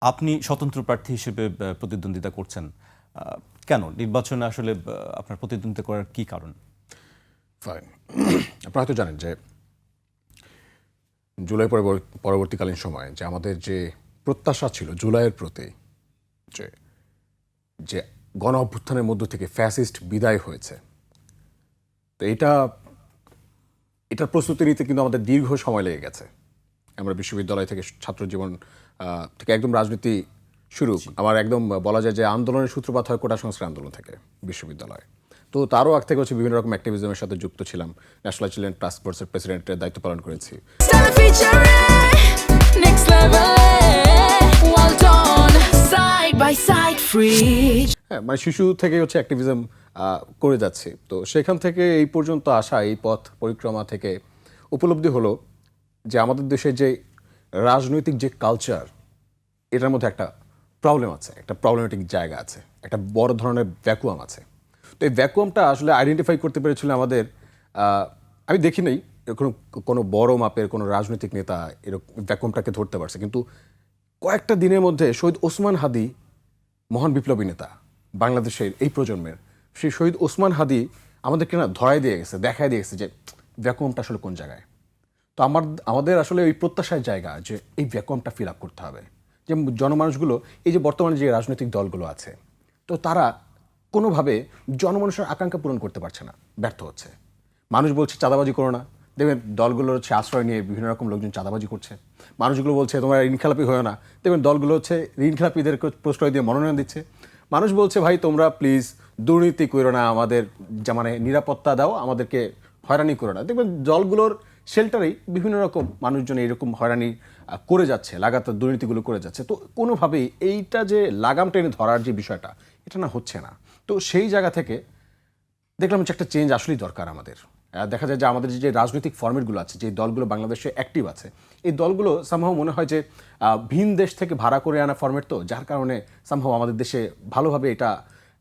আপনি স্বতন্ত্র প্রার্থী হিসেবে প্রতিদ্বন্দ্বিতা করছেন। কেন নির্বাচনে আসলে আপনার প্রতিদ্বন্দ্বিতা করার কি কারণ? ফাইন। আপনারা হয়তো জানেন যে জুলাই পরবর্তীকালীন সময়ে যে আমাদের যে প্রত্যাশা ছিল জুলাইয়ের প্রতি, যে যে গণ অভ্যুত্থানের মধ্য থেকে ফ্যাসিস্ট বিদায় হয়েছে, তো এটার প্রস্তুতি নিতে কিন্তু আমাদের দীর্ঘ সময় লেগে গেছে। আমরা বিশ্ববিদ্যালয় থেকে ছাত্র জীবন থেকে একদম রাজনীতি শুরু, আমার একদম বলা যায় যে আন্দোলনের সূত্রপাত হয় কোটা সংস্কার আন্দোলন থেকে বিশ্ববিদ্যালয়। তো তারও আগ থেকে হচ্ছে বিভিন্ন রকম অ্যাক্টিভিজমের সাথে যুক্ত ছিলাম। ন্যাশনাল চিলড্রেন টাস্ক ফোর্সের প্রেসিডেন্টের দায়িত্ব পালন করেছি। হ্যাঁ, মানে শিশু থেকে হচ্ছে অ্যাক্টিভিজম করে যাচ্ছি। তো সেখান থেকে এই পর্যন্ত আসা, এই পথ পরিক্রমা থেকে উপলব্ধি হলো যে আমাদের দেশে যে রাজনৈতিক যে কালচার, এটার মধ্যে একটা প্রবলেম আছে, একটা প্রবলেমেটিক জায়গা আছে, একটা বড় ধরনের ভ্যাকুয়াম আছে। তো এই ভ্যাকুয়ামটা আসলে আইডেন্টিফাই করতে পেরেছিল আমাদের, আমি দেখি নাই কোনো বড় মাপের কোনো রাজনৈতিক নেতা এরকম ভ্যাকুয়ামটাকে ধরতে পারছে, কিন্তু কয়েকটা দিনের মধ্যে শহীদ ওসমান হাদি, মহান বিপ্লবী নেতা বাংলাদেশের এই প্রজন্মের, সেই শহীদ ওসমান হাদি আমাদেরকে না ধরাই দিয়ে গেছে, দেখাই দিয়ে গেছে যে ভ্যাকুয়ামটা আসলে কোন জায়গায়। তো আমাদের আসলে ওই প্রত্যাশার জায়গা যে এই ভ্যাকুয়ামটা ফিল আপ করতে হবে। যে জনমানুষগুলো, এই যে বর্তমানে যে রাজনৈতিক দলগুলো আছে, তো তারা কোনোভাবে জনমানুষের আকাঙ্ক্ষা পূরণ করতে পারছে না, ব্যর্থ হচ্ছে। মানুষ বলছে চাঁদাবাজি করো না, দেখবেন দলগুলো হচ্ছে আশ্রয় নিয়ে বিভিন্ন রকম লোকজন চাঁদাবাজি করছে। মানুষগুলো বলছে তোমরা ঋণখেলাপি হয়েও না, দেখবেন দলগুলো হচ্ছে ঋণখেলাপিদেরকে প্রশ্রয় দিয়ে মনোনয়ন দিচ্ছে। মানুষ বলছে ভাই তোমরা প্লিজ দুর্নীতি করো না, আমাদের মানে নিরাপত্তা দাও, আমাদেরকে হয়রানি করো না, দেখবেন দলগুলোর শেল্টারেই বিভিন্ন রকম মানুষজন এইরকম হয়রানি করে যাচ্ছে, লাগাতার দুর্নীতিগুলো করে যাচ্ছে। তো কোনোভাবেই এইটা যে লাগাম টেনে ধরার যে বিষয়টা, এটা না হচ্ছে না। তো সেই জায়গা থেকে দেখলাম হচ্ছে একটা চেঞ্জ আসলেই দরকার আমাদের। দেখা যায় যে আমাদের যে রাজনৈতিক ফর্মেটগুলো আছে, যে দলগুলো বাংলাদেশে অ্যাক্টিভ আছে, এই দলগুলো সামহাও মনে হয় যে ভিন দেশ থেকে ভাড়া করে আনা ফর্মেট, তো যার কারণে সামহাও আমাদের দেশে ভালোভাবে এটা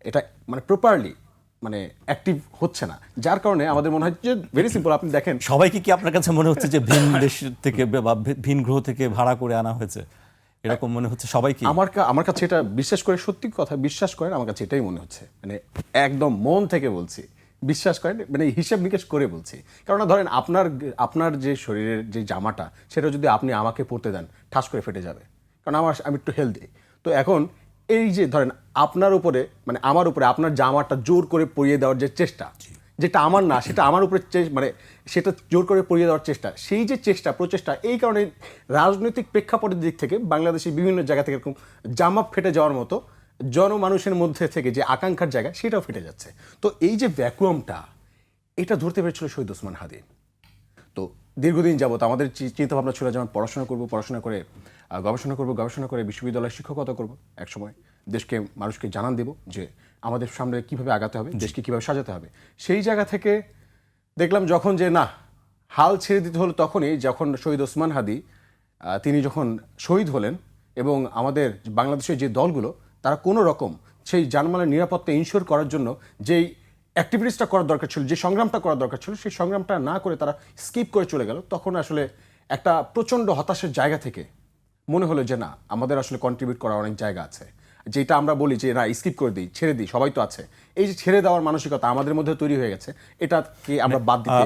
এটা মানে প্রপারলি মানে অ্যাক্টিভ হচ্ছে না, যার কারণে আমাদের মনে হয় যে ভেরি সিম্পল, আপনি দেখেন সবাইকে কি আপনার কাছে মনে হচ্ছে যে ভিন দেশ থেকে বা ভিন গ্রহ থেকে ভাড়া করে আনা হয়েছে, এরকম মনে হচ্ছে সবাইকে? আমার কাছে এটা বিশ্বাস করে, সত্যি কথা বিশ্বাস করেন, আমার কাছে এটাই মনে হচ্ছে, মানে একদম মন থেকে বলছি, বিশ্বাস করেন, মানে হিসাব নিকেশ করে বলছি। কারণ ধরেন আপনার যে শরীরের যে জামাটা, সেটা যদি আপনি আমাকে পরতে দেন, ঠাস করে ফেটে যাবে, কারণ আমি একটু হেলদি। তো এখন এই যে ধরেন আপনার উপরে, মানে আমার উপরে আপনার জামাটা জোর করে পরিয়ে দেওয়ার যে চেষ্টা, যেটা আমার না সেটা আমার উপরে মানে সেটা জোর করে পরিয়ে দেওয়ার চেষ্টা, সেই যে প্রচেষ্টা, এই কারণে রাজনৈতিক প্রেক্ষাপটের দিক থেকে বাংলাদেশের বিভিন্ন জায়গা থেকে এরকম জামা ফেটে যাওয়ার মতো জনমানুষের মধ্যে থেকে যে আকাঙ্ক্ষার জায়গা, সেটাও ফেটে যাচ্ছে। তো এই যে ভ্যাকুয়ামটা, এটা ধরতে পেরেছিল শহীদ ওসমান হাদি। তো দীর্ঘদিন যাবত আমাদের চিন্তাভাবনা ছিল যেমন পড়াশোনা করব, পড়াশোনা করে গবেষণা করে বিশ্ববিদ্যালয়ে শিক্ষকতা করব, একসময় দেশকে মানুষকে জানান দেব যে আমাদের সামনে কীভাবে আগাতে হবে, দেশকে কীভাবে সাজাতে হবে। সেই জায়গা থেকে দেখলাম যখন যে না, হাল ছেড়ে দিতে হলো তখনই যখন শহীদ ওসমান হাদি তিনি যখন শহীদ হলেন, এবং আমাদের বাংলাদেশের যে দলগুলো তারা কোনো রকম সেই জানমালের নিরাপত্তা ইনশিওর করার জন্য যেই অ্যাক্টিভিটিসটা করার দরকার ছিল, যে সংগ্রামটা করার দরকার ছিল, সেই সংগ্রামটা না করে তারা স্কিপ করে চলে গেল, তখন আসলে একটা প্রচণ্ড হতাশার জায়গা থেকে মনে হলো যে না, আমাদের আসলে কন্ট্রিবিউট করার অনেক জায়গা আছে। যেটা আমরা বলি যে না, স্কিপ করে দিই, ছেড়ে দিই, সবাই তো আছে, এই যে ছেড়ে দেওয়ার মানসিকতা আমাদের মধ্যে তৈরি হয়ে গেছে, এটাকে আমরা বাদ দিতে